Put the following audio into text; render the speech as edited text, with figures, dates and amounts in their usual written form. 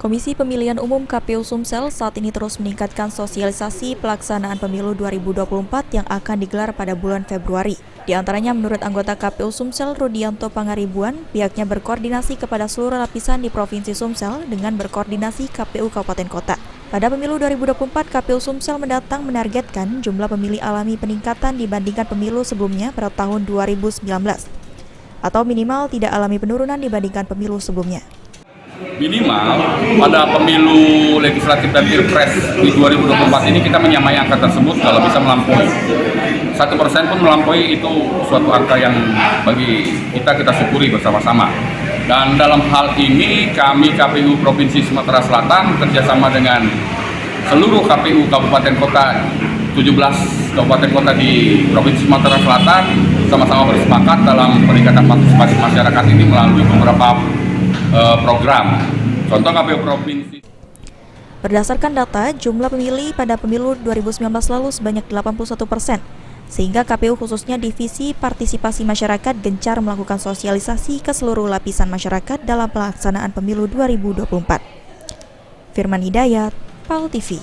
Komisi Pemilihan Umum KPU Sumsel saat ini terus meningkatkan sosialisasi pelaksanaan pemilu 2024 yang akan digelar pada bulan Februari. Di antaranya menurut anggota KPU Sumsel Rudianto Pangaribuan, pihaknya berkoordinasi kepada seluruh lapisan di Provinsi Sumsel dengan berkoordinasi KPU Kabupaten Kota. Pada pemilu 2024, KPU Sumsel mendatang menargetkan jumlah pemilih alami peningkatan dibandingkan pemilu sebelumnya pada tahun 2019, atau minimal tidak alami penurunan dibandingkan pemilu sebelumnya. Minimal pada pemilu legislatif dan pilpres di 2024 ini kita menyamai angka tersebut kalau bisa melampaui 1% pun melampaui, itu suatu angka yang bagi kita syukuri bersama-sama. Dan dalam hal ini kami KPU Provinsi Sumatera Selatan kerjasama dengan seluruh KPU Kabupaten Kota 17 Kabupaten Kota di Provinsi Sumatera Selatan sama-sama bersepakat dalam peningkatan partisipasi masyarakat ini melalui beberapa program. Contoh KPU Provinsi. Berdasarkan data, jumlah pemilih pada pemilu 2019 lalu sebanyak 81%, sehingga KPU khususnya Divisi Partisipasi Masyarakat gencar melakukan sosialisasi ke seluruh lapisan masyarakat dalam pelaksanaan pemilu 2024. Firman Hidayat, PAL TV.